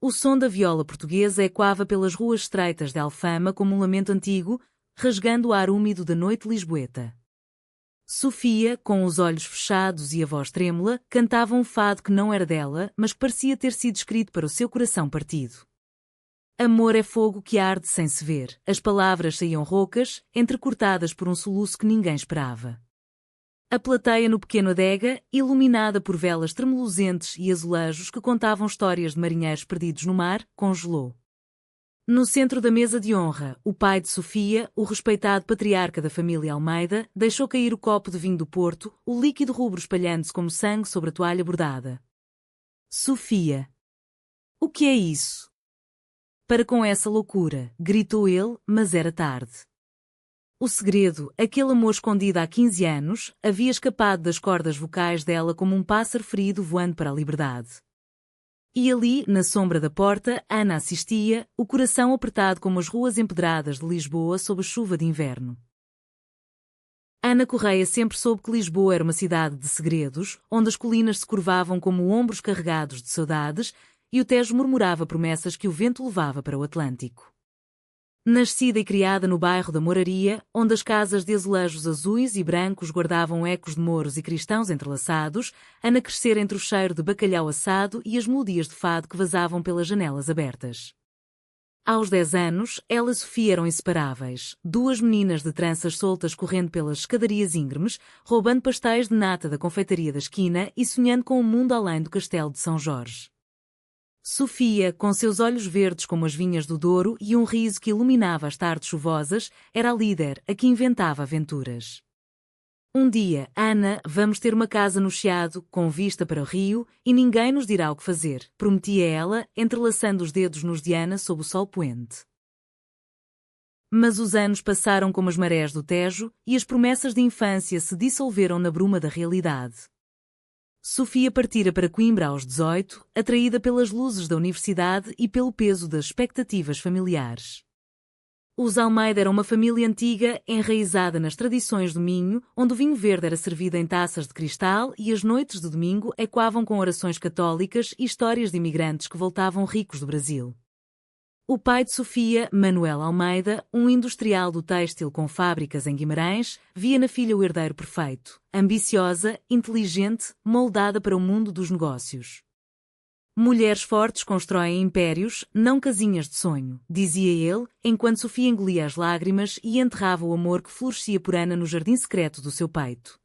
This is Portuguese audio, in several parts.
O som da viola portuguesa ecoava pelas ruas estreitas de Alfama como um lamento antigo, rasgando o ar úmido da noite lisboeta. Sofia, com os olhos fechados e a voz trêmula, cantava um fado que não era dela, mas que parecia ter sido escrito para o seu coração partido. Amor é fogo que arde sem se ver. As palavras saíam roucas, entrecortadas por um soluço que ninguém esperava. A plateia no pequeno adega, iluminada por velas tremulosentes e azulejos que contavam histórias de marinheiros perdidos no mar, congelou. No centro da mesa de honra, o pai de Sofia, o respeitado patriarca da família Almeida, deixou cair o copo de vinho do Porto, o líquido rubro espalhando-se como sangue sobre a toalha bordada. Sofia. O que é isso? Para com essa loucura, gritou ele, mas era tarde. O segredo, aquele amor escondido há 15 anos, havia escapado das cordas vocais dela como um pássaro ferido voando para a liberdade. E ali, na sombra da porta, Ana assistia, o coração apertado como as ruas empedradas de Lisboa sob a chuva de inverno. Ana Correia sempre soube que Lisboa era uma cidade de segredos, onde as colinas se curvavam como ombros carregados de saudades, e o Tejo murmurava promessas que o vento levava para o Atlântico. Nascida e criada no bairro da Moraria, onde as casas de azulejos azuis e brancos guardavam ecos de moros e cristãos entrelaçados, Ana crescera entre o cheiro de bacalhau assado e as melodias de fado que vazavam pelas janelas abertas. Aos 10 anos, ela e Sofia eram inseparáveis, duas meninas de tranças soltas correndo pelas escadarias íngremes, roubando pastéis de nata da confeitaria da esquina e sonhando com o mundo além do castelo de São Jorge. Sofia, com seus olhos verdes como as vinhas do Douro e um riso que iluminava as tardes chuvosas, era a líder, a que inventava aventuras. Um dia, Ana, vamos ter uma casa no Chiado, com vista para o rio, e ninguém nos dirá o que fazer, prometia ela, entrelaçando os dedos nos de Ana sob o sol poente. Mas os anos passaram como as marés do Tejo, e as promessas de infância se dissolveram na bruma da realidade. Sofia partira para Coimbra aos 18, atraída pelas luzes da universidade e pelo peso das expectativas familiares. Os Almeida eram uma família antiga, enraizada nas tradições do Minho, onde o vinho verde era servido em taças de cristal e as noites de domingo ecoavam com orações católicas e histórias de imigrantes que voltavam ricos do Brasil. O pai de Sofia, Manuel Almeida, um industrial do têxtil com fábricas em Guimarães, via na filha o herdeiro perfeito, ambiciosa, inteligente, moldada para o mundo dos negócios. Mulheres fortes constroem impérios, não casinhas de sonho, dizia ele, enquanto Sofia engolia as lágrimas e enterrava o amor que florescia por Ana no jardim secreto do seu peito.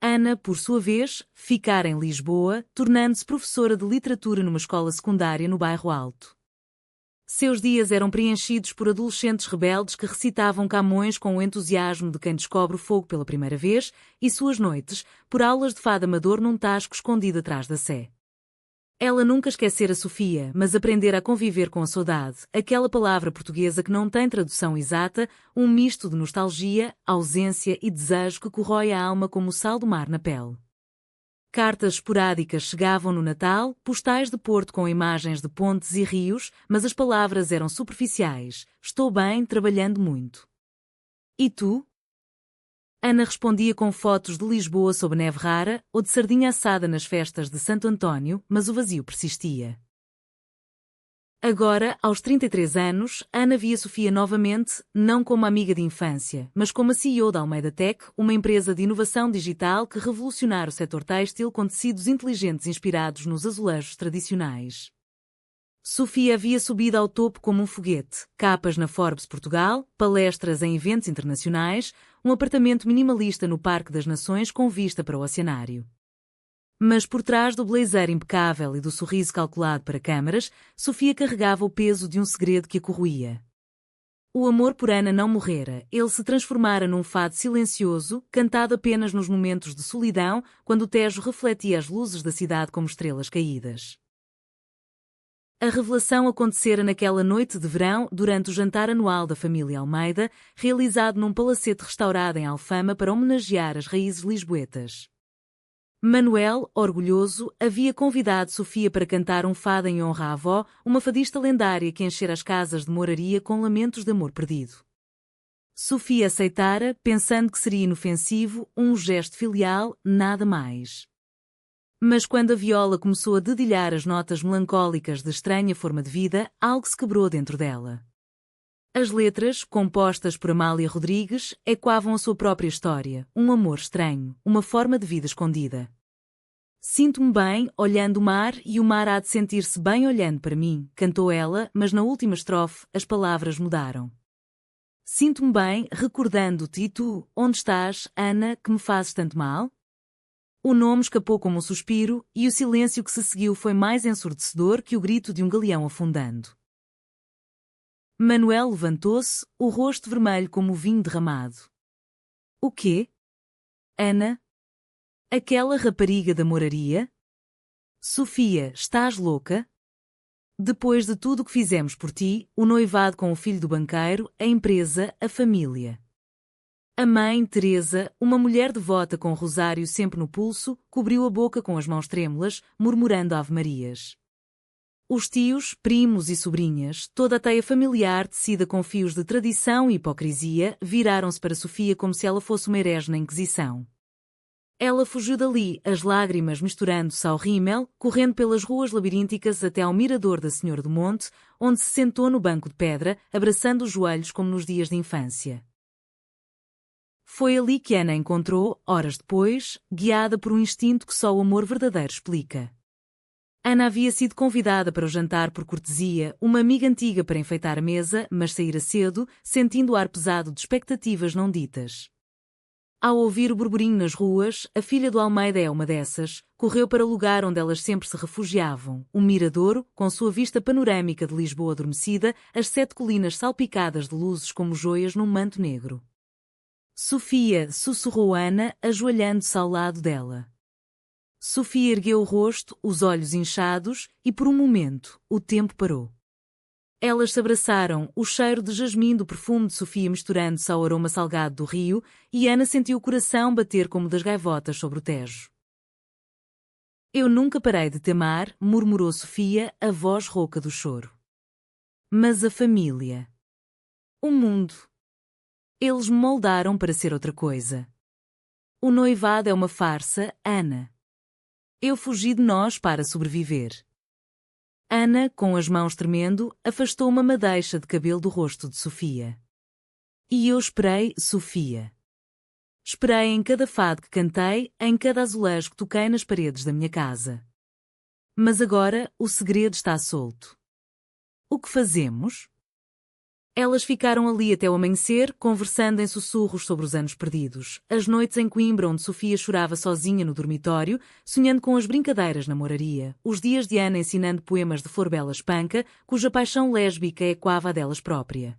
Ana, por sua vez, ficara em Lisboa, tornando-se professora de literatura numa escola secundária no bairro Alto. Seus dias eram preenchidos por adolescentes rebeldes que recitavam Camões com o entusiasmo de quem descobre o fogo pela primeira vez, e suas noites, por aulas de fado amador num tasco escondido atrás da sé. Ela nunca esquecera Sofia, mas aprendera a conviver com a saudade, aquela palavra portuguesa que não tem tradução exata, um misto de nostalgia, ausência e desejo que corrói a alma como o sal do mar na pele. Cartas esporádicas chegavam no Natal, postais de Porto com imagens de pontes e rios, mas as palavras eram superficiais. Estou bem, trabalhando muito. E tu? Ana respondia com fotos de Lisboa sob neve rara ou de sardinha assada nas festas de Santo António, mas o vazio persistia. Agora, aos 33 anos, Ana via Sofia novamente, não como amiga de infância, mas como a CEO da Almeida Tech, uma empresa de inovação digital que revolucionara o setor têxtil com tecidos inteligentes inspirados nos azulejos tradicionais. Sofia havia subido ao topo como um foguete, capas na Forbes Portugal, palestras em eventos internacionais, um apartamento minimalista no Parque das Nações com vista para o oceanário. Mas por trás do blazer impecável e do sorriso calculado para câmaras, Sofia carregava o peso de um segredo que a corroía. O amor por Ana não morrera, ele se transformara num fado silencioso, cantado apenas nos momentos de solidão, quando o Tejo refletia as luzes da cidade como estrelas caídas. A revelação acontecera naquela noite de verão, durante o jantar anual da família Almeida, realizado num palacete restaurado em Alfama para homenagear as raízes lisboetas. Manuel, orgulhoso, havia convidado Sofia para cantar um fado em honra à avó, uma fadista lendária que enchera as casas de Moraria com lamentos de amor perdido. Sofia aceitara, pensando que seria inofensivo, um gesto filial, nada mais. Mas quando a viola começou a dedilhar as notas melancólicas de estranha forma de vida, algo se quebrou dentro dela. As letras, compostas por Amália Rodrigues, ecoavam a sua própria história, um amor estranho, uma forma de vida escondida. Sinto-me bem olhando o mar e o mar há de sentir-se bem olhando para mim, cantou ela, mas na última estrofe as palavras mudaram. Sinto-me bem recordando-te e tu, onde estás, Ana, que me fazes tanto mal? O nome escapou como um suspiro e o silêncio que se seguiu foi mais ensurdecedor que o grito de um galeão afundando. Manuel levantou-se, o rosto vermelho como o vinho derramado. O quê? Ana? Aquela rapariga da moraria? Sofia, estás louca? Depois de tudo o que fizemos por ti, o noivado com o filho do banqueiro, a empresa, a família. A mãe, Teresa, uma mulher devota com o rosário sempre no pulso, cobriu a boca com as mãos trêmulas, murmurando ave-marias. Os tios, primos e sobrinhas, toda a teia familiar tecida com fios de tradição e hipocrisia, viraram-se para Sofia como se ela fosse uma herege na Inquisição. Ela fugiu dali, as lágrimas misturando-se ao rímel, correndo pelas ruas labirínticas até ao mirador da Senhora do Monte, onde se sentou no banco de pedra, abraçando os joelhos como nos dias de infância. Foi ali que Ana encontrou, horas depois, guiada por um instinto que só o amor verdadeiro explica. Ana havia sido convidada para o jantar por cortesia, uma amiga antiga para enfeitar a mesa, mas saíra cedo, sentindo o ar pesado de expectativas não ditas. Ao ouvir o burburinho nas ruas, a filha do Almeida é uma dessas, correu para o lugar onde elas sempre se refugiavam, o miradouro, com sua vista panorâmica de Lisboa adormecida, as 7 colinas salpicadas de luzes como joias num manto negro. Sofia, sussurrou Ana, ajoelhando-se ao lado dela. Sofia ergueu o rosto, os olhos inchados, e por um momento, o tempo parou. Elas se abraçaram, o cheiro de jasmim do perfume de Sofia misturando-se ao aroma salgado do rio, e Ana sentiu o coração bater como das gaivotas sobre o Tejo. Eu nunca parei de te amar, murmurou Sofia, a voz rouca do choro. Mas a família. O mundo. Eles me moldaram para ser outra coisa. O noivado é uma farsa, Ana. Eu fugi de nós para sobreviver. Ana, com as mãos tremendo, afastou uma madeixa de cabelo do rosto de Sofia. E eu esperei, Sofia. Esperei em cada fado que cantei, em cada azulejo que toquei nas paredes da minha casa. Mas agora o segredo está solto. O que fazemos? Elas ficaram ali até o amanhecer, conversando em sussurros sobre os anos perdidos, as noites em Coimbra onde Sofia chorava sozinha no dormitório, sonhando com as brincadeiras na moraria, os dias de Ana ensinando poemas de Flor Bela Espanca, cuja paixão lésbica ecoava a delas própria.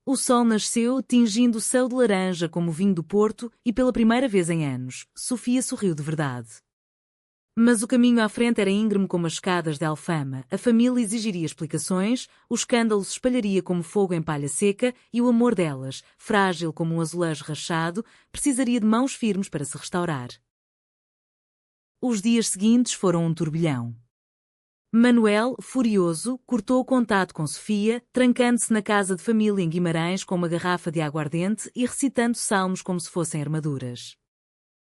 O sol nasceu, tingindo o céu de laranja como o vinho do Porto, e pela primeira vez em anos, Sofia sorriu de verdade. Mas o caminho à frente era íngreme como as escadas de Alfama, a família exigiria explicações, o escândalo se espalharia como fogo em palha seca e o amor delas, frágil como um azulejo rachado, precisaria de mãos firmes para se restaurar. Os dias seguintes foram um turbilhão. Manuel, furioso, cortou o contato com Sofia, trancando-se na casa de família em Guimarães com uma garrafa de aguardente e recitando salmos como se fossem armaduras.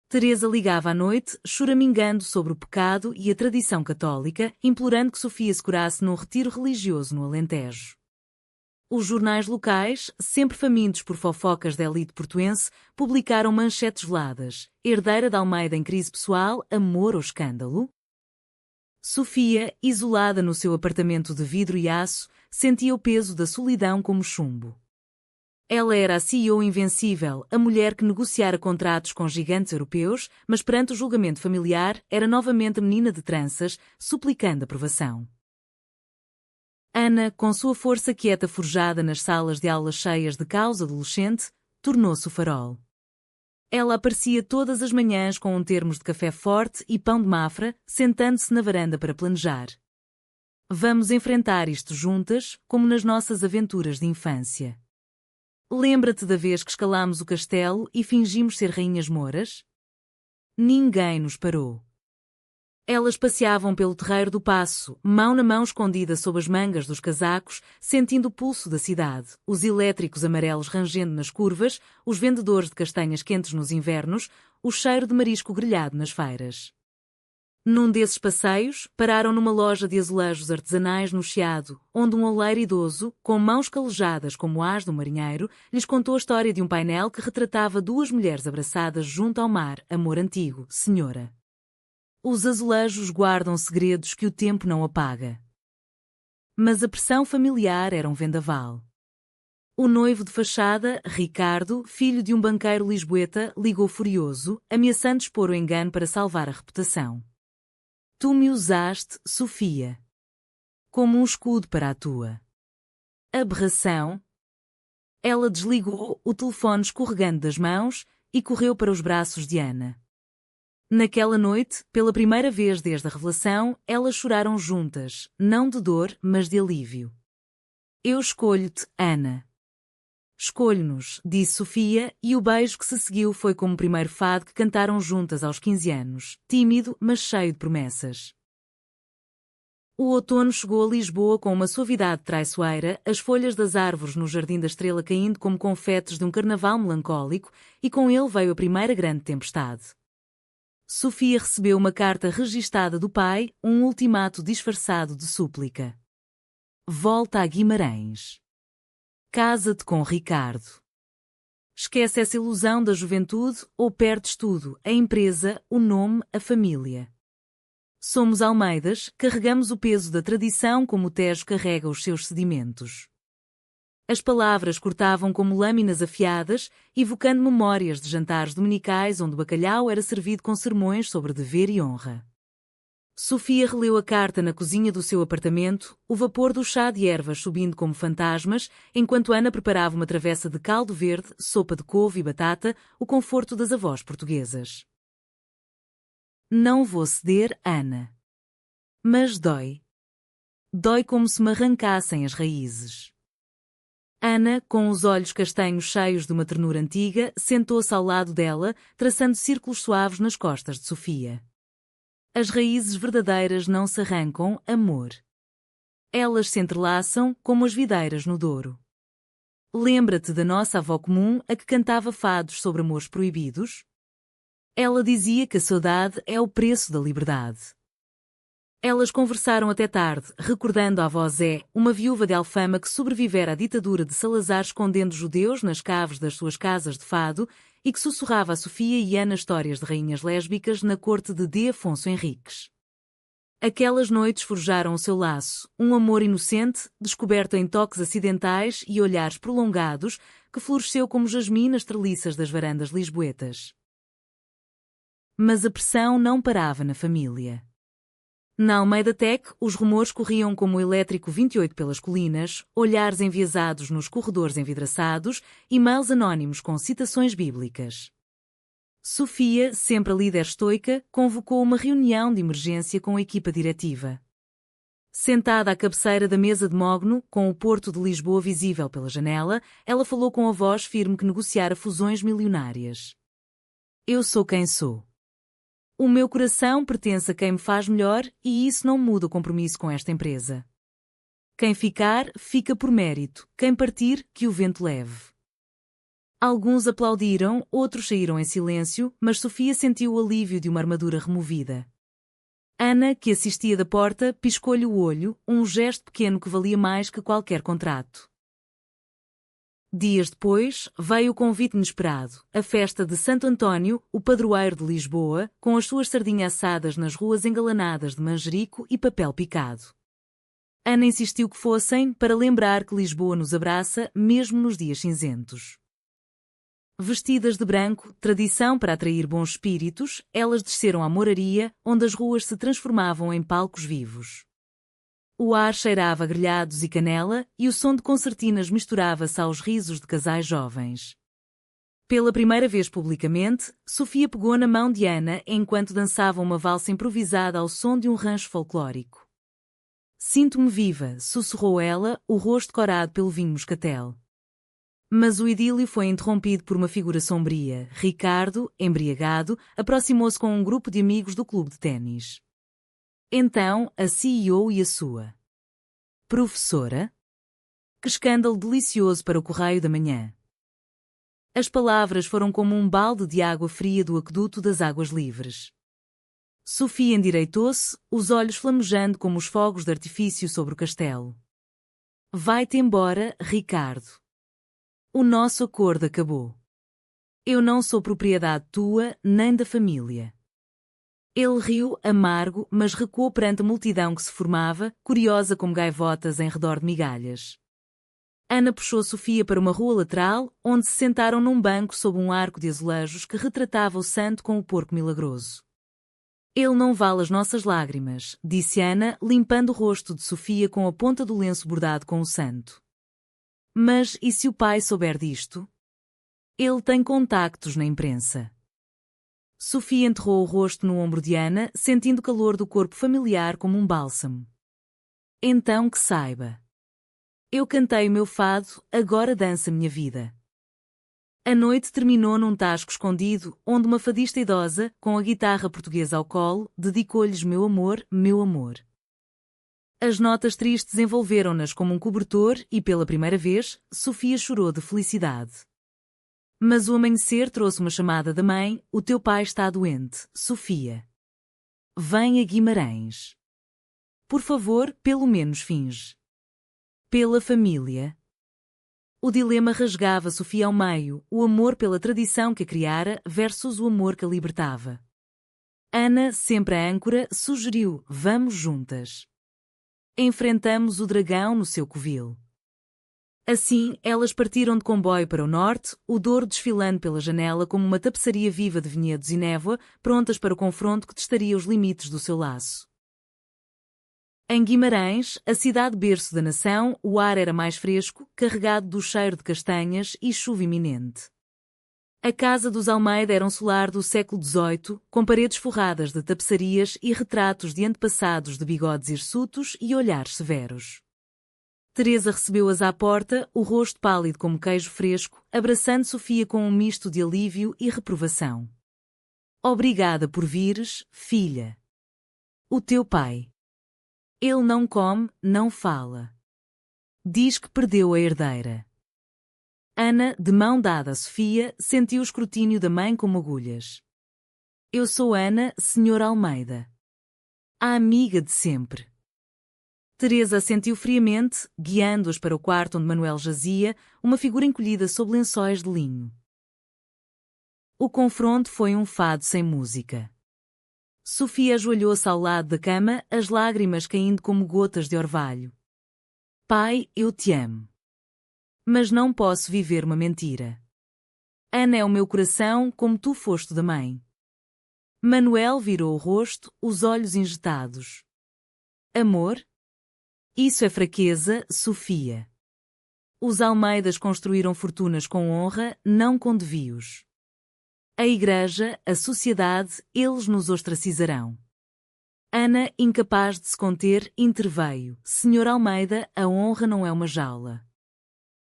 Teresa ligava à noite, choramingando sobre o pecado e a tradição católica, implorando que Sofia se curasse num retiro religioso no Alentejo. Os jornais locais, sempre famintos por fofocas da elite portuense, publicaram manchetes veladas. Herdeira de Almeida em crise pessoal, amor ou escândalo? Sofia, isolada no seu apartamento de vidro e aço, sentia o peso da solidão como chumbo. Ela era a CEO invencível, a mulher que negociara contratos com gigantes europeus, mas perante o julgamento familiar, era novamente a menina de tranças, suplicando aprovação. Ana, com sua força quieta forjada nas salas de aulas cheias de caos adolescente, tornou-se o farol. Ela aparecia todas as manhãs com um termos de café forte e pão de mafra, sentando-se na varanda para planejar. Vamos enfrentar isto juntas, como nas nossas aventuras de infância. Lembra-te da vez que escalámos o castelo e fingimos ser rainhas mouras? Ninguém nos parou. Elas passeavam pelo terreiro do Paço, mão na mão escondida sob as mangas dos casacos, sentindo o pulso da cidade, os elétricos amarelos rangendo nas curvas, os vendedores de castanhas quentes nos invernos, o cheiro de marisco grelhado nas feiras. Num desses passeios, pararam numa loja de azulejos artesanais no Chiado, onde um oleiro idoso, com mãos calejadas como as do marinheiro, lhes contou a história de um painel que retratava duas mulheres abraçadas junto ao mar. Amor antigo, senhora. Os azulejos guardam segredos que o tempo não apaga. Mas a pressão familiar era um vendaval. O noivo de fachada, Ricardo, filho de um banqueiro lisboeta, ligou furioso, ameaçando expor o engano para salvar a reputação. Tu me usaste, Sofia, como um escudo para a tua aberração. Ela desligou o telefone escorregando das mãos e correu para os braços de Ana. Naquela noite, pela primeira vez desde a revelação, elas choraram juntas, não de dor, mas de alívio. Eu escolho-te, Ana. Escolho-nos, disse Sofia, e o beijo que se seguiu foi como o primeiro fado que cantaram juntas aos 15 anos, tímido, mas cheio de promessas. O outono chegou a Lisboa com uma suavidade traiçoeira, as folhas das árvores no Jardim da Estrela caindo como confetes de um carnaval melancólico, e com ele veio a primeira grande tempestade. Sofia recebeu uma carta registada do pai, um ultimato disfarçado de súplica. Volta a Guimarães. Casa-te com Ricardo. Esquece essa ilusão da juventude ou perdes tudo, a empresa, o nome, a família. Somos Almeidas, carregamos o peso da tradição como o Tejo carrega os seus sedimentos. As palavras cortavam como lâminas afiadas, evocando memórias de jantares dominicais onde o bacalhau era servido com sermões sobre dever e honra. Sofia releu a carta na cozinha do seu apartamento, o vapor do chá de ervas subindo como fantasmas, enquanto Ana preparava uma travessa de caldo verde, sopa de couve e batata, o conforto das avós portuguesas. Não vou ceder, Ana. Mas dói. Dói como se me arrancassem as raízes. Ana, com os olhos castanhos cheios de uma ternura antiga, sentou-se ao lado dela, traçando círculos suaves nas costas de Sofia. As raízes verdadeiras não se arrancam, amor. Elas se entrelaçam como as videiras no Douro. Lembra-te da nossa avó comum a que cantava fados sobre amores proibidos? Ela dizia que a saudade é o preço da liberdade. Elas conversaram até tarde, recordando a avó Zé, uma viúva de Alfama que sobrevivera à ditadura de Salazar escondendo judeus nas caves das suas casas de fado e que sussurrava a Sofia e Ana histórias de rainhas lésbicas na corte de D. Afonso Henriques. Aquelas noites forjaram o seu laço, um amor inocente, descoberto em toques acidentais e olhares prolongados, que floresceu como jasmim nas treliças das varandas lisboetas. Mas a pressão não parava na família. Na Almeida Tech, os rumores corriam como o elétrico 28 pelas colinas, olhares enviesados nos corredores envidraçados, e-mails anónimos com citações bíblicas. Sofia, sempre a líder estoica, convocou uma reunião de emergência com a equipa diretiva. Sentada à cabeceira da mesa de mogno, com o porto de Lisboa visível pela janela, ela falou com a voz firme que negociara fusões milionárias. Eu sou quem sou. O meu coração pertence a quem me faz melhor e isso não muda o compromisso com esta empresa. Quem ficar, fica por mérito. Quem partir, que o vento leve. Alguns aplaudiram, outros saíram em silêncio, mas Sofia sentiu o alívio de uma armadura removida. Ana, que assistia da porta, piscou-lhe o olho, um gesto pequeno que valia mais que qualquer contrato. Dias depois, veio o convite inesperado, a festa de Santo António, o padroeiro de Lisboa, com as suas sardinhas assadas nas ruas engalanadas de manjerico e papel picado. Ana insistiu que fossem, para lembrar que Lisboa nos abraça, mesmo nos dias cinzentos. Vestidas de branco, tradição para atrair bons espíritos, elas desceram à moraria, onde as ruas se transformavam em palcos vivos. O ar cheirava a grelhados e canela, e o som de concertinas misturava-se aos risos de casais jovens. Pela primeira vez publicamente, Sofia pegou na mão de Ana enquanto dançavam uma valsa improvisada ao som de um rancho folclórico. Sinto-me viva, sussurrou ela, o rosto corado pelo vinho moscatel. Mas o idílio foi interrompido por uma figura sombria. Ricardo, embriagado, aproximou-se com um grupo de amigos do clube de ténis. Então, a CEO e a sua professora? Que escândalo delicioso para o Correio da Manhã. As palavras foram como um balde de água fria do aqueduto das águas livres. Sofia endireitou-se, os olhos flamejando como os fogos de artifício sobre o castelo. Vai-te embora, Ricardo. O nosso acordo acabou. Eu não sou propriedade tua, nem da família. Ele riu, amargo, mas recuou perante a multidão que se formava, curiosa como gaivotas em redor de migalhas. Ana puxou Sofia para uma rua lateral, onde se sentaram num banco sob um arco de azulejos que retratava o santo com o porco milagroso. Ele não vale as nossas lágrimas, disse Ana, limpando o rosto de Sofia com a ponta do lenço bordado com o santo. Mas e se o pai souber disto? Ele tem contactos na imprensa. Sofia enterrou o rosto no ombro de Ana, sentindo o calor do corpo familiar como um bálsamo. Então que saiba. Eu cantei o meu fado, agora dança minha vida. A noite terminou num tasco escondido, onde uma fadista idosa, com a guitarra portuguesa ao colo, dedicou-lhes Meu amor, meu amor. As notas tristes envolveram-nas como um cobertor e, pela primeira vez, Sofia chorou de felicidade. Mas o amanhecer trouxe uma chamada da mãe: o teu pai está doente, Sofia. Vem a Guimarães. Por favor, pelo menos finge. Pela família. O dilema rasgava Sofia ao meio, o amor pela tradição que a criara versus o amor que a libertava. Ana, sempre a âncora, sugeriu: vamos juntas. Enfrentamos o dragão no seu covil. Assim, elas partiram de comboio para o norte, o Douro desfilando pela janela como uma tapeçaria viva de vinhedos e névoa, prontas para o confronto que testaria os limites do seu laço. Em Guimarães, a cidade berço da nação, o ar era mais fresco, carregado do cheiro de castanhas e chuva iminente. A casa dos Almeida era um solar do século XVIII, com paredes forradas de tapeçarias e retratos de antepassados de bigodes hirsutos e olhares severos. Teresa recebeu-as à porta, o rosto pálido como queijo fresco, abraçando Sofia com um misto de alívio e reprovação. Obrigada por vires, filha. O teu pai. Ele não come, não fala. Diz que perdeu a herdeira. Ana, de mão dada a Sofia, sentiu o escrutínio da mãe como agulhas. Eu sou Ana, senhora Almeida. A amiga de sempre. Teresa assentiu friamente, guiando-as para o quarto onde Manuel jazia, uma figura encolhida sob lençóis de linho. O confronto foi um fado sem música. Sofia ajoelhou-se ao lado da cama, as lágrimas caindo como gotas de orvalho. Pai, eu te amo. Mas não posso viver uma mentira. Ana é o meu coração como tu foste da mãe. Manuel virou o rosto, os olhos injetados. Amor? Isso é fraqueza, Sofia. Os Almeidas construíram fortunas com honra, não com desvios. A igreja, a sociedade, eles nos ostracizarão. Ana, incapaz de se conter, interveio. Senhor Almeida, a honra não é uma jaula.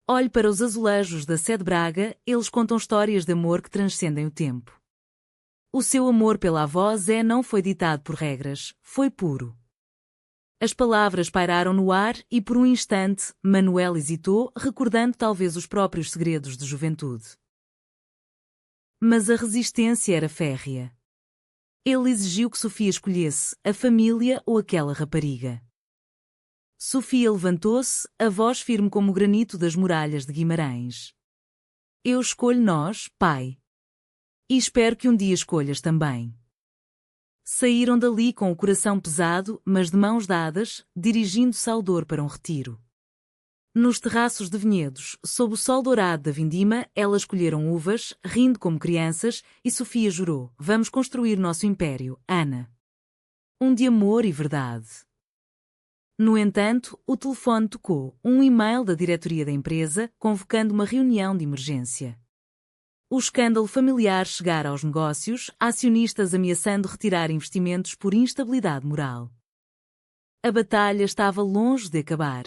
Olhe para os azulejos da Sé de Braga, eles contam histórias de amor que transcendem o tempo. O seu amor pela avó Zé não foi ditado por regras, foi puro. As palavras pairaram no ar e por um instante, Manuel hesitou, recordando talvez os próprios segredos de juventude. Mas a resistência era férrea. Ele exigiu que Sofia escolhesse a família ou aquela rapariga. Sofia levantou-se, a voz firme como o granito das muralhas de Guimarães. Eu escolho nós, pai. E espero que um dia escolhas também. Saíram dali com o coração pesado, mas de mãos dadas, dirigindo-se ao Douro para um retiro. Nos terraços de vinhedos, sob o sol dourado da vindima, elas colheram uvas, rindo como crianças, e Sofia jurou: vamos construir nosso império, Ana. Um de amor e verdade. No entanto, o telefone tocou, um e-mail da diretoria da empresa, convocando uma reunião de emergência. O escândalo familiar chegara aos negócios, acionistas ameaçando retirar investimentos por instabilidade moral. A batalha estava longe de acabar.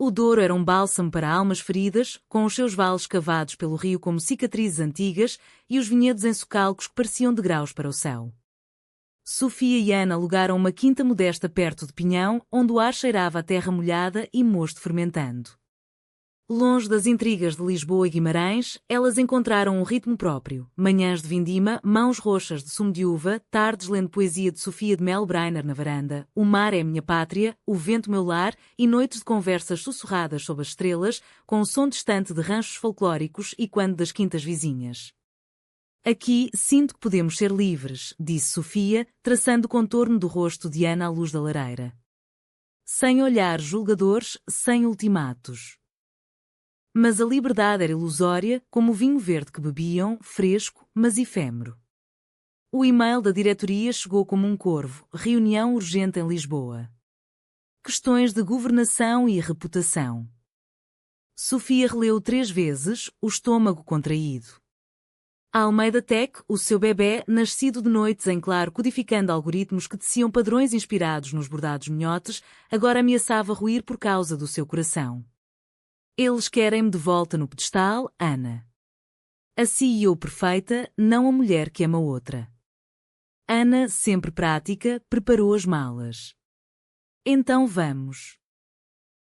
O Douro era um bálsamo para almas feridas, com os seus vales cavados pelo rio como cicatrizes antigas e os vinhedos em socalcos que pareciam degraus para o céu. Sofia e Ana alugaram uma quinta modesta perto de Pinhão, onde o ar cheirava a terra molhada e mosto fermentando. Longe das intrigas de Lisboa e Guimarães, elas encontraram um ritmo próprio. Manhãs de vindima, mãos roxas de sumo de uva, tardes lendo poesia de Sofia de Mel Brainer na varanda, o mar é a minha pátria, o vento meu lar, e noites de conversas sussurradas sob as estrelas, com o som distante de ranchos folclóricos e quando das quintas vizinhas. Aqui sinto que podemos ser livres, disse Sofia, traçando o contorno do rosto de Ana à luz da lareira. Sem olhares julgadores, sem ultimatos. Mas a liberdade era ilusória, como o vinho verde que bebiam, fresco, mas efêmero. O e-mail da diretoria chegou como um corvo, reunião urgente em Lisboa. Questões de governação e reputação. Sofia releu 3 vezes, o estômago contraído. A Almeida Tech, o seu bebé, nascido de noites em claro codificando algoritmos que teciam padrões inspirados nos bordados minhotes, agora ameaçava ruir por causa do seu coração. Eles querem-me de volta no pedestal, Ana. A CEO perfeita, não a mulher que ama outra. Ana, sempre prática, preparou as malas. Então vamos.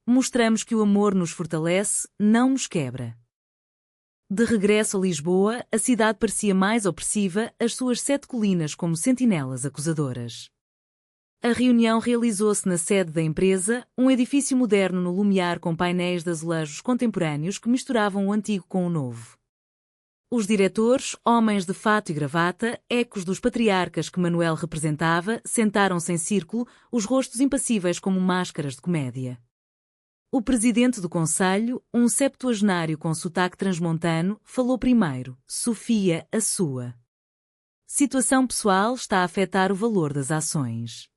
Mostramos que o amor nos fortalece, não nos quebra. De regresso a Lisboa, a cidade parecia mais opressiva, as suas 7 colinas como sentinelas acusadoras. A reunião realizou-se na sede da empresa, um edifício moderno no Lumiar com painéis de azulejos contemporâneos que misturavam o antigo com o novo. Os diretores, homens de fato e gravata, ecos dos patriarcas que Manuel representava, sentaram-se em círculo, os rostos impassíveis como máscaras de comédia. O presidente do conselho, um septuagenário com sotaque transmontano, falou primeiro: Sofia, a sua situação pessoal está a afetar o valor das ações.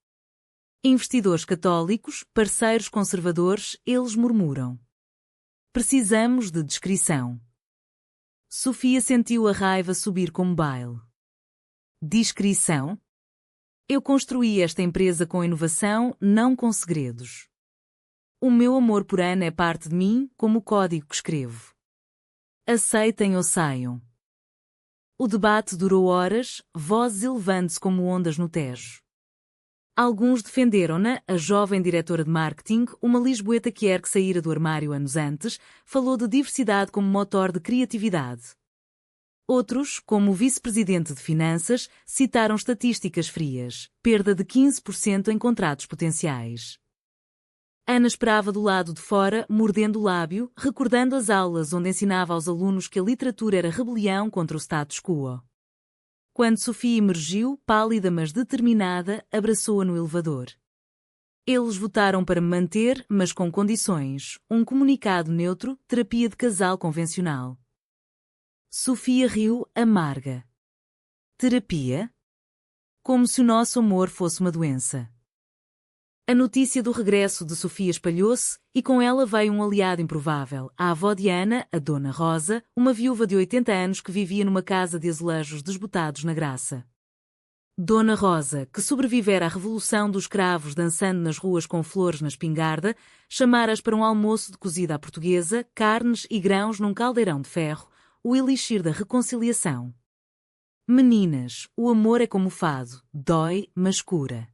Investidores católicos, parceiros conservadores, eles murmuram. Precisamos de discrição. Sofia sentiu a raiva subir como baile. Discrição? Eu construí esta empresa com inovação, não com segredos. O meu amor por Ana é parte de mim, como o código que escrevo. Aceitem ou saiam. O debate durou horas, vozes elevando-se como ondas no Tejo. Alguns defenderam-na, a jovem diretora de marketing, uma lisboeta que ergue saíra do armário anos antes, falou de diversidade como motor de criatividade. Outros, como o vice-presidente de finanças, citaram estatísticas frias, perda de 15% em contratos potenciais. Ana esperava do lado de fora, mordendo o lábio, recordando as aulas onde ensinava aos alunos que a literatura era rebelião contra o status quo. Quando Sofia emergiu, pálida mas determinada, abraçou-a no elevador. Eles votaram para me manter, mas com condições, um comunicado neutro, terapia de casal convencional. Sofia riu, amarga. Terapia? Como se o nosso amor fosse uma doença. A notícia do regresso de Sofia espalhou-se, e com ela veio um aliado improvável, a avó de Ana, a Dona Rosa, uma viúva de 80 anos que vivia numa casa de azulejos desbotados na Graça. Dona Rosa, que sobrevivera à Revolução dos Cravos dançando nas ruas com flores na espingarda, chamara-as para um almoço de cozida à portuguesa, carnes e grãos num caldeirão de ferro, o elixir da reconciliação. Meninas, o amor é como o fado, dói, mas cura.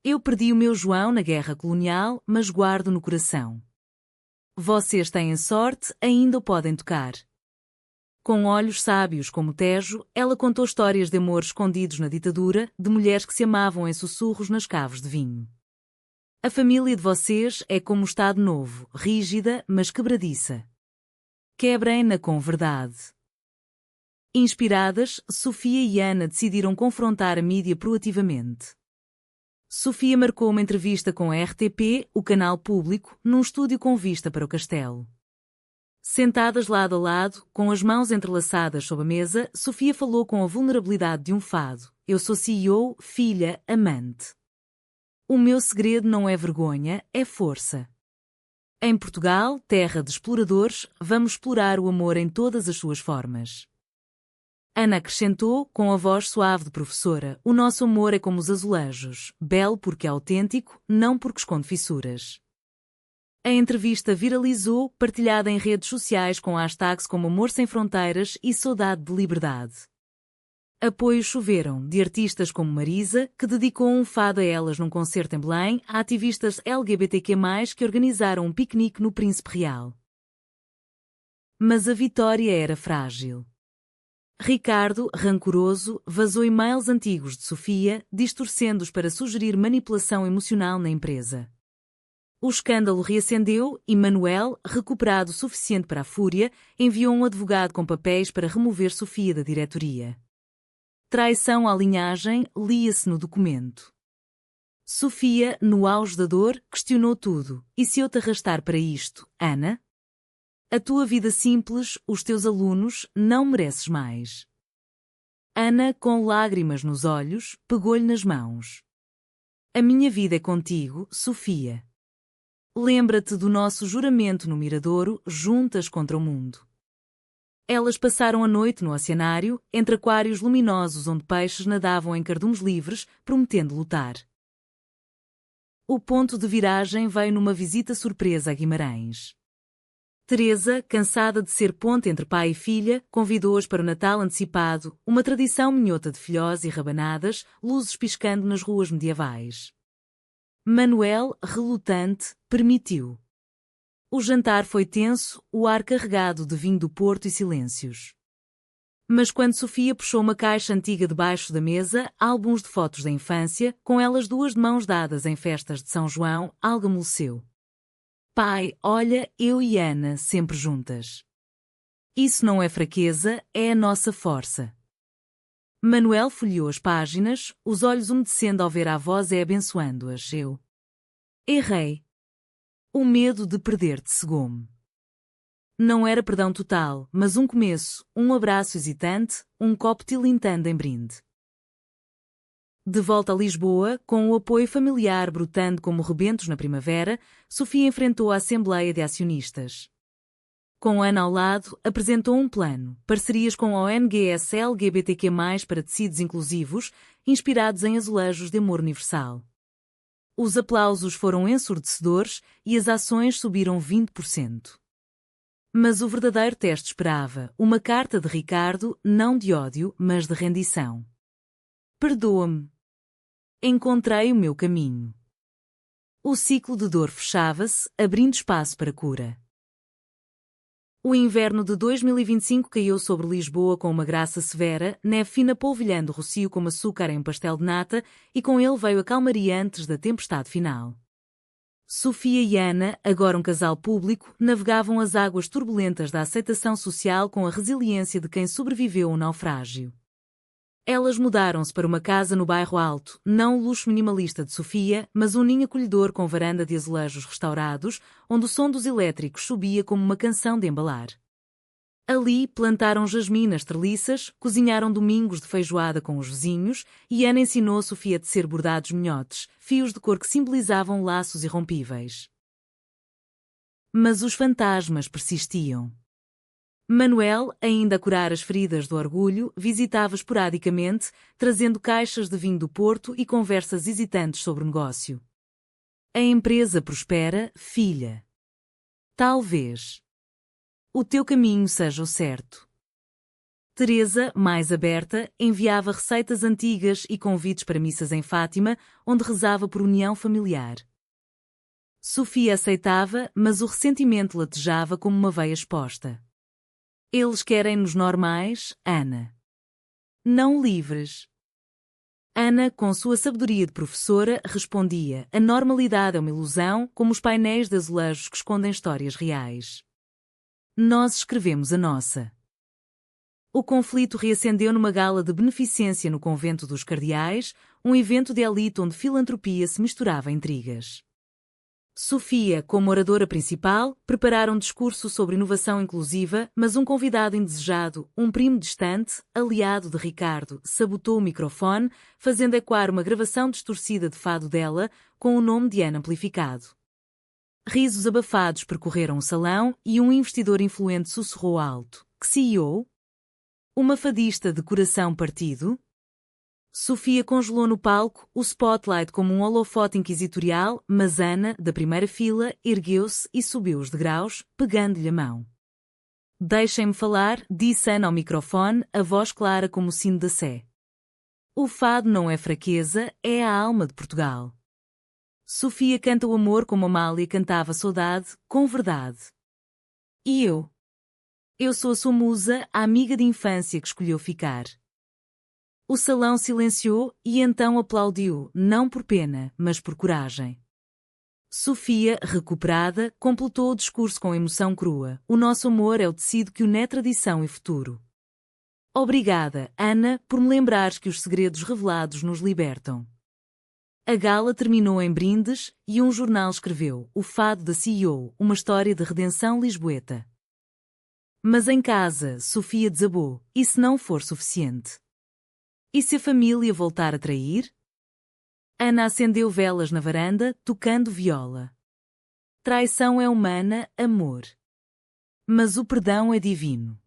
Eu perdi o meu João na guerra colonial, mas guardo no coração. Vocês têm sorte, ainda o podem tocar. Com olhos sábios como o Tejo, ela contou histórias de amor escondidos na ditadura, de mulheres que se amavam em sussurros nas caves de vinho. A família de vocês é como o Estado Novo, rígida, mas quebradiça. Quebrem-na com verdade. Inspiradas, Sofia e Ana decidiram confrontar a mídia proativamente. Sofia marcou uma entrevista com a RTP, o canal público, num estúdio com vista para o castelo. Sentadas lado a lado, com as mãos entrelaçadas sob a mesa, Sofia falou com a vulnerabilidade de um fado. Eu sou CEO, filha, amante. O meu segredo não é vergonha, é força. Em Portugal, terra de exploradores, vamos explorar o amor em todas as suas formas. Ana acrescentou, com a voz suave de professora, o nosso amor é como os azulejos, belo porque é autêntico, não porque esconde fissuras. A entrevista viralizou, partilhada em redes sociais com hashtags como Amor Sem Fronteiras e Saudade de Liberdade. Apoios choveram, de artistas como Marisa, que dedicou um fado a elas num concerto em Belém, a ativistas LGBTQ+, que organizaram um piquenique no Príncipe Real. Mas a vitória era frágil. Ricardo, rancoroso, vazou e-mails antigos de Sofia, distorcendo-os para sugerir manipulação emocional na empresa. O escândalo reacendeu e Manuel, recuperado o suficiente para a fúria, enviou um advogado com papéis para remover Sofia da diretoria. Traição à linhagem, lia-se no documento. Sofia, no auge da dor, questionou tudo. E se eu te arrastar para isto, Ana? A tua vida simples, os teus alunos, não mereces mais. Ana, com lágrimas nos olhos, pegou-lhe nas mãos. A minha vida é contigo, Sofia. Lembra-te do nosso juramento no Miradouro, juntas contra o mundo. Elas passaram a noite no oceanário, entre aquários luminosos onde peixes nadavam em cardumes livres, prometendo lutar. O ponto de viragem veio numa visita surpresa a Guimarães. Teresa, cansada de ser ponte entre pai e filha, convidou-os para o Natal antecipado, uma tradição minhota de filhós e rabanadas, luzes piscando nas ruas medievais. Manuel, relutante, permitiu. O jantar foi tenso, o ar carregado de vinho do Porto e silêncios. Mas quando Sofia puxou uma caixa antiga debaixo da mesa, álbuns de fotos da infância, com elas duas de mãos dadas em festas de São João, algo amoleceu. Pai, olha, eu e Ana, sempre juntas. Isso não é fraqueza, é a nossa força. Manuel folheou as páginas, os olhos umedecendo ao ver a avó Zé abençoando-as. Eu errei. O medo de perder-te cegou-me. Não era perdão total, mas um começo, um abraço hesitante, um copo tilintando em brinde. De volta a Lisboa, com o apoio familiar brotando como rebentos na primavera, Sofia enfrentou a Assembleia de Acionistas. Com Ana ao lado, apresentou um plano, parcerias com a ONGs LGBTQ+, para tecidos inclusivos, inspirados em azulejos de amor universal. Os aplausos foram ensurdecedores e as ações subiram 20%. Mas o verdadeiro teste esperava, uma carta de Ricardo, não de ódio, mas de rendição. Perdoa-me. Encontrei o meu caminho. O ciclo de dor fechava-se, abrindo espaço para cura. O inverno de 2025 caiu sobre Lisboa com uma graça severa, neve fina polvilhando rocio como açúcar em um pastel de nata, e com ele veio a calmaria antes da tempestade final. Sofia e Ana, agora um casal público, navegavam as águas turbulentas da aceitação social com a resiliência de quem sobreviveu ao naufrágio. Elas mudaram-se para uma casa no bairro Alto, não o luxo minimalista de Sofia, mas um ninho acolhedor com varanda de azulejos restaurados, onde o som dos elétricos subia como uma canção de embalar. Ali plantaram jasmim nas treliças, cozinharam domingos de feijoada com os vizinhos, e Ana ensinou a Sofia a tecer bordados minhotes, fios de cor que simbolizavam laços irrompíveis. Mas os fantasmas persistiam. Manuel, ainda a curar as feridas do orgulho, visitava esporadicamente, trazendo caixas de vinho do Porto e conversas hesitantes sobre o negócio. A empresa prospera, filha. Talvez o teu caminho seja o certo. Teresa, mais aberta, enviava receitas antigas e convites para missas em Fátima, onde rezava por união familiar. Sofia aceitava, mas o ressentimento latejava como uma veia exposta. Eles querem-nos normais, Ana. Não livres. Ana, com sua sabedoria de professora, respondia: a normalidade é uma ilusão, como os painéis de azulejos que escondem histórias reais. Nós escrevemos a nossa. O conflito reacendeu numa gala de beneficência no Convento dos Cardeais, um evento de elite onde filantropia se misturava a intrigas. Sofia, como oradora principal, preparara um discurso sobre inovação inclusiva, mas um convidado indesejado, um primo distante, aliado de Ricardo, sabotou o microfone, fazendo ecoar uma gravação distorcida de fado dela, com o nome de Ana amplificado. Risos abafados percorreram o salão e um investidor influente sussurrou alto: que CEO? Uma fadista de coração partido? Sofia congelou no palco, o spotlight como um holofote inquisitorial, mas Ana, da primeira fila, ergueu-se e subiu os degraus, pegando-lhe a mão. Deixem-me falar, disse Ana ao microfone, a voz clara como o sino da Sé. O fado não é fraqueza, é a alma de Portugal. Sofia canta o amor como Amália cantava a saudade, com verdade. E eu? Eu sou a sua musa, a amiga de infância que escolheu ficar. O salão silenciou e então aplaudiu, não por pena, mas por coragem. Sofia, recuperada, completou o discurso com emoção crua. O nosso amor é o tecido que une tradição e futuro. Obrigada, Ana, por me lembrares que os segredos revelados nos libertam. A gala terminou em brindes e um jornal escreveu: O fado da CEO, uma história de redenção lisboeta. Mas em casa, Sofia desabou. E se não for suficiente? E se a família voltar a trair? Ana acendeu velas na varanda, tocando viola. Traição é humana, amor. Mas o perdão é divino.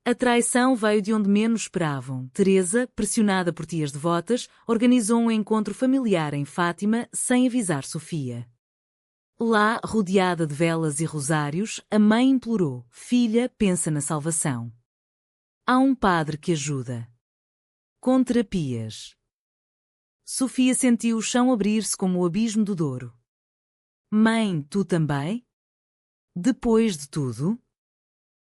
A traição veio de onde menos esperavam. Teresa, pressionada por tias devotas, organizou um encontro familiar em Fátima, sem avisar Sofia. Lá, rodeada de velas e rosários, a mãe implorou: Filha, pensa na salvação. Há um padre que ajuda. Com terapias. Sofia sentiu o chão abrir-se como o abismo do Douro. Mãe, tu também? Depois de tudo?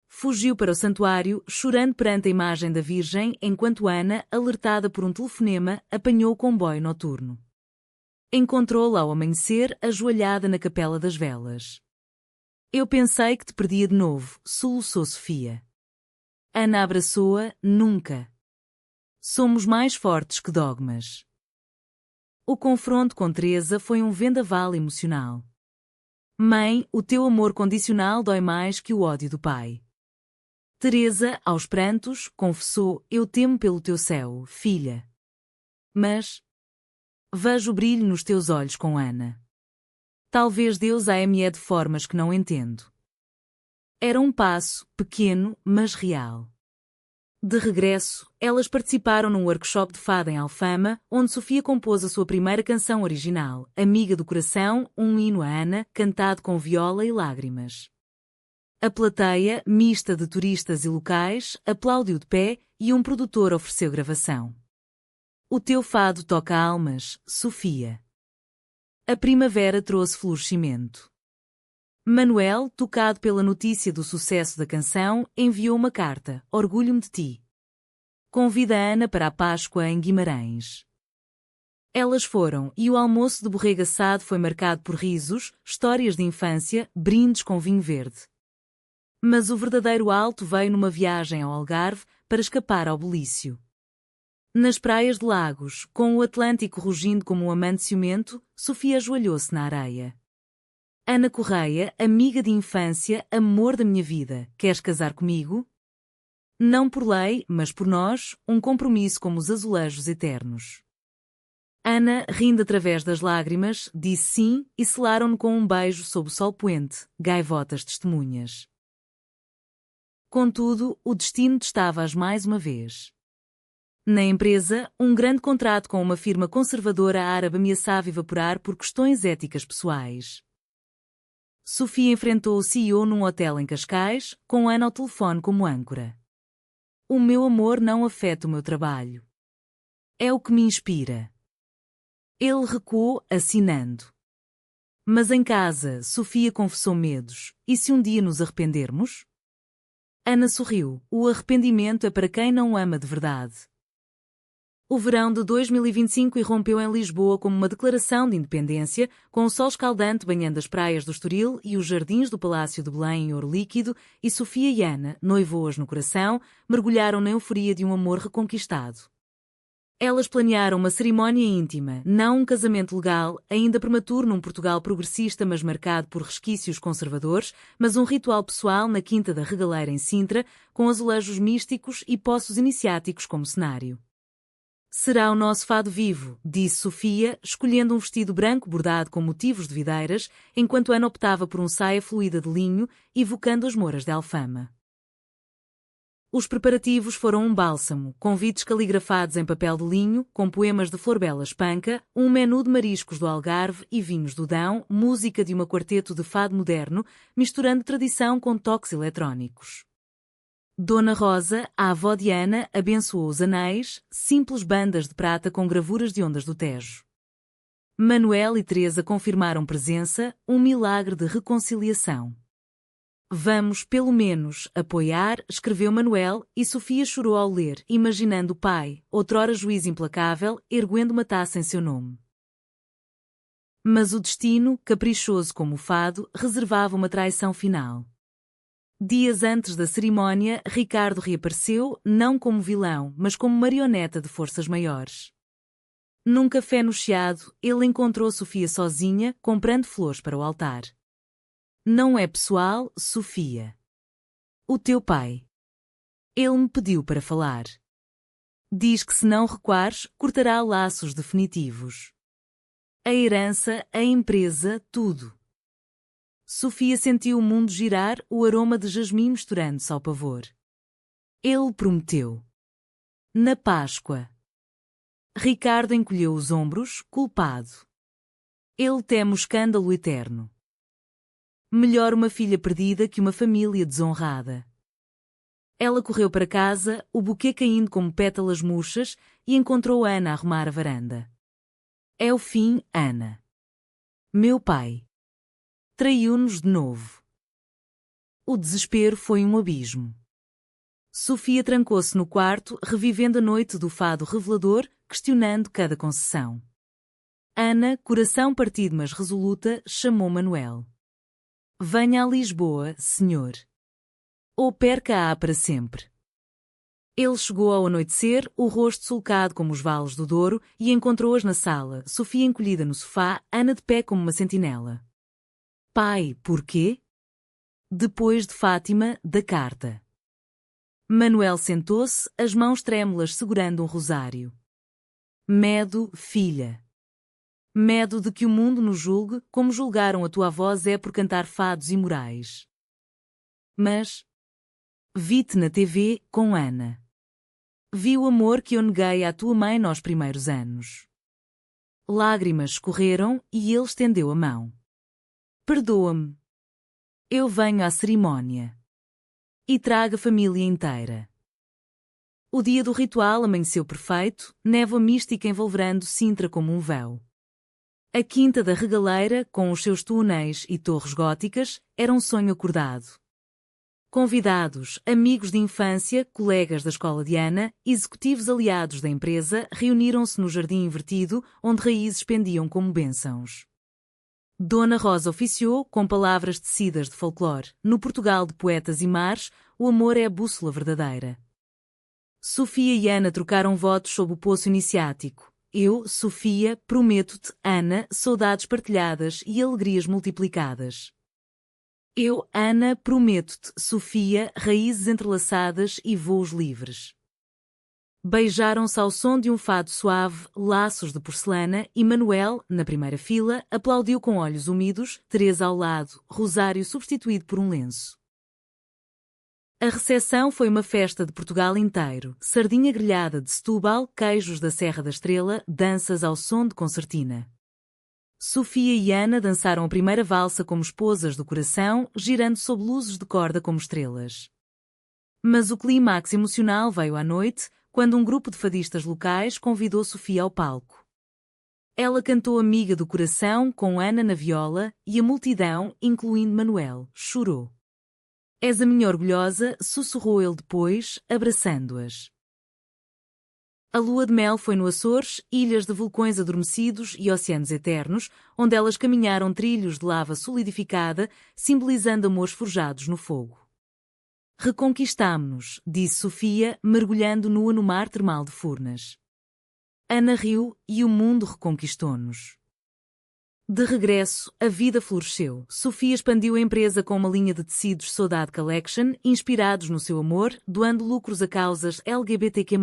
Fugiu para o santuário, chorando perante a imagem da Virgem, enquanto Ana, alertada por um telefonema, apanhou o comboio noturno. Encontrou-la ao amanhecer, ajoelhada na capela das velas. Eu pensei que te perdia de novo, soluçou Sofia. Ana abraçou-a, nunca. Somos mais fortes que dogmas. O confronto com Teresa foi um vendaval emocional. Mãe, o teu amor condicional dói mais que o ódio do pai. Teresa, aos prantos, confessou: Eu temo pelo teu céu, filha. Mas vejo o brilho nos teus olhos com Ana. Talvez Deus a me de formas que não entendo. Era um passo, pequeno, mas real. De regresso, elas participaram num workshop de fado em Alfama, onde Sofia compôs a sua primeira canção original, Amiga do Coração, um hino a Ana, cantado com viola e lágrimas. A plateia, mista de turistas e locais, aplaudiu de pé e um produtor ofereceu gravação. O teu fado toca almas, Sofia. A primavera trouxe florescimento. Manuel, tocado pela notícia do sucesso da canção, enviou uma carta: Orgulho-me de ti. Convida Ana para a Páscoa em Guimarães. Elas foram, e o almoço de borrego assado foi marcado por risos, histórias de infância, brindes com vinho verde. Mas o verdadeiro alto veio numa viagem ao Algarve para escapar ao bulício. Nas praias de Lagos, com o Atlântico rugindo como um amante ciumento, Sofia ajoelhou-se na areia. Ana Correia, amiga de infância, amor da minha vida, queres casar comigo? Não por lei, mas por nós, um compromisso como os azulejos eternos. Ana, rindo através das lágrimas, disse sim e selaram-no com um beijo sob o sol poente, gaivotas testemunhas. Contudo, o destino testava-as mais uma vez. Na empresa, um grande contrato com uma firma conservadora árabe ameaçava evaporar por questões éticas pessoais. Sofia enfrentou o CEO num hotel em Cascais, com Ana ao telefone como âncora. O meu amor não afeta o meu trabalho. É o que me inspira. Ele recuou, assinando. Mas em casa, Sofia confessou medos. E se um dia nos arrependermos? Ana sorriu. O arrependimento é para quem não ama de verdade. O verão de 2025 irrompeu em Lisboa como uma declaração de independência, com o sol escaldante banhando as praias do Estoril e os jardins do Palácio de Belém em ouro líquido, e Sofia e Ana, noivôas no coração, mergulharam na euforia de um amor reconquistado. Elas planearam uma cerimónia íntima, não um casamento legal, ainda prematuro num Portugal progressista mas marcado por resquícios conservadores, mas um ritual pessoal na Quinta da Regaleira em Sintra, com azulejos místicos e poços iniciáticos como cenário. Será o nosso fado vivo, disse Sofia, escolhendo um vestido branco bordado com motivos de videiras, enquanto Ana optava por um saia fluida de linho, evocando as moras de Alfama. Os preparativos foram um bálsamo, convites caligrafados em papel de linho, com poemas de Florbela Espanca, um menu de mariscos do Algarve e vinhos do Dão, música de uma quarteto de fado moderno, misturando tradição com toques eletrónicos. Dona Rosa, a avó de Ana, abençoou os anéis, simples bandas de prata com gravuras de ondas do Tejo. Manuel e Teresa confirmaram presença, um milagre de reconciliação. Vamos, pelo menos, apoiar, escreveu Manuel, e Sofia chorou ao ler, imaginando o pai, outrora juiz implacável, erguendo uma taça em seu nome. Mas o destino, caprichoso como o fado, reservava uma traição final. Dias antes da cerimónia, Ricardo reapareceu, não como vilão, mas como marioneta de forças maiores. Num café no Chiado, ele encontrou Sofia sozinha, comprando flores para o altar. Não é pessoal, Sofia. O teu pai. Ele me pediu para falar. Diz que se não recuares, cortará laços definitivos. A herança, a empresa, tudo. Sofia sentiu o mundo girar, o aroma de jasmim misturando-se ao pavor. Ele prometeu. Na Páscoa. Ricardo encolheu os ombros, culpado. Ele teme o escândalo eterno. Melhor uma filha perdida que uma família desonrada. Ela correu para casa, o buquê caindo como pétalas murchas, e encontrou Ana a arrumar a varanda. É o fim, Ana. Meu pai. Traiu-nos de novo. O desespero foi um abismo. Sofia trancou-se no quarto, revivendo a noite do fado revelador, questionando cada concessão. Ana, coração partido mas resoluta, chamou Manuel. Venha a Lisboa, senhor. Ou perca-a para sempre. Ele chegou ao anoitecer, o rosto sulcado como os vales do Douro, e encontrou-as na sala, Sofia encolhida no sofá, Ana de pé como uma sentinela. Pai, porquê? Depois de Fátima, da carta. Manuel sentou-se, as mãos trêmulas segurando um rosário. Medo, filha. Medo de que o mundo nos julgue, como julgaram a tua avó Zé por cantar fados imorais. Mas vi-te na TV com Ana. Vi o amor que eu neguei à tua mãe nos primeiros anos. Lágrimas escorreram e ele estendeu a mão. Perdoa-me. Eu venho à cerimónia. E trago a família inteira. O dia do ritual amanheceu perfeito, névoa mística envolverando Sintra como um véu. A Quinta da Regaleira, com os seus túneis e torres góticas, era um sonho acordado. Convidados, amigos de infância, colegas da escola de Ana, executivos aliados da empresa, reuniram-se no jardim invertido, onde raízes pendiam como bênçãos. Dona Rosa oficiou, com palavras tecidas de folclore. No Portugal de poetas e mares, o amor é a bússola verdadeira. Sofia e Ana trocaram votos sob o poço iniciático. Eu, Sofia, prometo-te, Ana, saudades partilhadas e alegrias multiplicadas. Eu, Ana, prometo-te, Sofia, raízes entrelaçadas e voos livres. Beijaram-se ao som de um fado suave, laços de porcelana, e Manuel, na primeira fila, aplaudiu com olhos úmidos, Teresa ao lado, rosário substituído por um lenço. A recepção foi uma festa de Portugal inteiro, sardinha grelhada de Setúbal, queijos da Serra da Estrela, danças ao som de concertina. Sofia e Ana dançaram a primeira valsa como esposas do coração, girando sob luzes de corda como estrelas. Mas o clímax emocional veio à noite, quando um grupo de fadistas locais convidou Sofia ao palco. Ela cantou Amiga do Coração com Ana na viola e a multidão, incluindo Manuel, chorou. És a minha orgulhosa, sussurrou ele depois, abraçando-as. A lua de mel foi no Açores, ilhas de vulcões adormecidos e oceanos eternos, onde elas caminharam trilhos de lava solidificada, simbolizando amores forjados no fogo. Reconquistámo-nos, disse Sofia, mergulhando nua no mar termal de Furnas. Ana riu e o mundo reconquistou-nos. De regresso, a vida floresceu. Sofia expandiu a empresa com uma linha de tecidos Saudade Collection, inspirados no seu amor, doando lucros a causas LGBTQ+.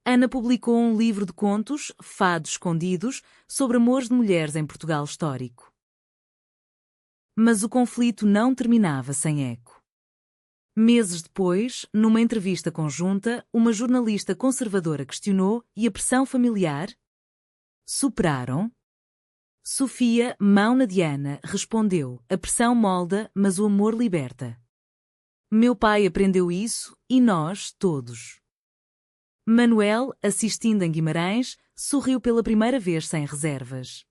Ana publicou um livro de contos, Fados Escondidos, sobre amores de mulheres em Portugal histórico. Mas o conflito não terminava sem eco. Meses depois, numa entrevista conjunta, uma jornalista conservadora questionou: e a pressão familiar? Superaram? Sofia, mão na Diana, respondeu: a pressão molda, mas o amor liberta. Meu pai aprendeu isso, e nós, todos. Manuel, assistindo em Guimarães, sorriu pela primeira vez sem reservas.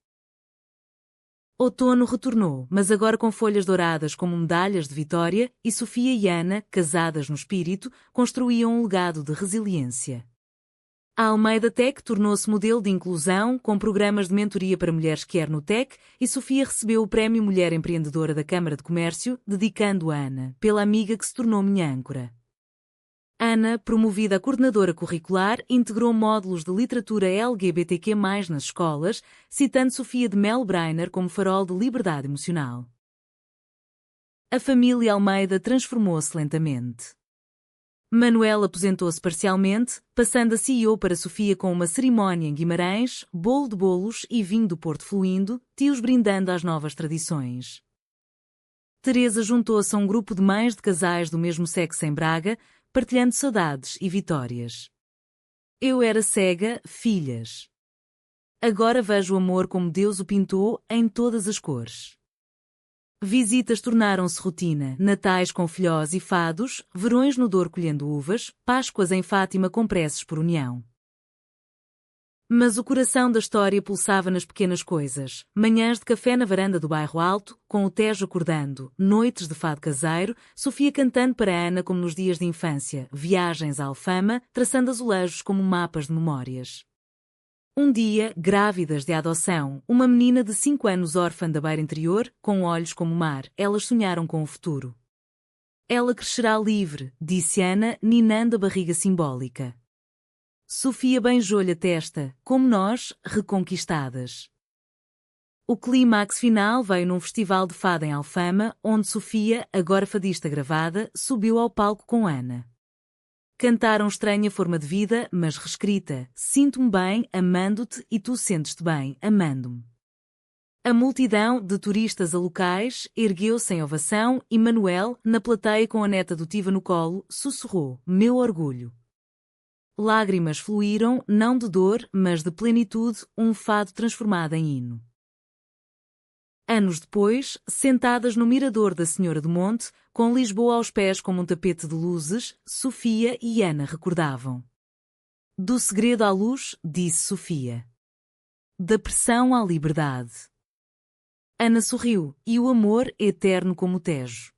Outono retornou, mas agora com folhas douradas como medalhas de vitória, e Sofia e Ana, casadas no espírito, construíam um legado de resiliência. A Almeida Tech tornou-se modelo de inclusão, com programas de mentoria para mulheres Quer no Tech, e Sofia recebeu o Prémio Mulher Empreendedora da Câmara de Comércio, dedicando a Ana, pela amiga que se tornou minha âncora. Ana, promovida a coordenadora curricular, integrou módulos de literatura LGBTQ+, nas escolas, citando Sofia de Mel Brainer como farol de liberdade emocional. A família Almeida transformou-se lentamente. Manuel aposentou-se parcialmente, passando a CEO para Sofia com uma cerimónia em Guimarães, bolo de bolos e vinho do Porto fluindo, tios brindando às novas tradições. Teresa juntou-se a um grupo de mães de casais do mesmo sexo em Braga, partilhando saudades e vitórias. Eu era cega, filhas. Agora vejo o amor como Deus o pintou, em todas as cores. Visitas tornaram-se rotina, natais com filhós e fados, verões no Douro colhendo uvas, páscoas em Fátima com preces por união. Mas o coração da história pulsava nas pequenas coisas. Manhãs de café na varanda do bairro Alto, com o Tejo acordando, noites de fado caseiro, Sofia cantando para Ana como nos dias de infância, viagens à Alfama, traçando azulejos como mapas de memórias. Um dia, grávidas de adoção, uma menina de 5 anos órfã da Beira Interior, com olhos como o mar, elas sonharam com o futuro. Ela crescerá livre, disse Ana, ninando a barriga simbólica. Sofia beijou-lhe a testa, como nós, reconquistadas. O clímax final veio num festival de fado em Alfama, onde Sofia, agora fadista gravada, subiu ao palco com Ana. Cantaram estranha forma de vida, mas reescrita, sinto-me bem, amando-te, e tu sentes-te bem, amando-me. A multidão, de turistas a locais, ergueu-se em ovação e Manuel, na plateia com a neta adotiva no colo, sussurrou, meu orgulho. Lágrimas fluíram, não de dor, mas de plenitude, um fado transformado em hino. Anos depois, sentadas no mirador da Senhora do Monte, com Lisboa aos pés como um tapete de luzes, Sofia e Ana recordavam. Do segredo à luz, disse Sofia. Da pressão à liberdade. Ana sorriu, e o amor eterno como o Tejo.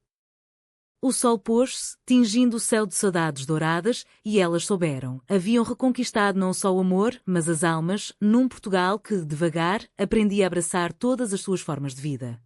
O sol pôs-se, tingindo o céu de saudades douradas, e elas souberam. Haviam reconquistado não só o amor, mas as almas, num Portugal que, devagar, aprendia a abraçar todas as suas formas de vida.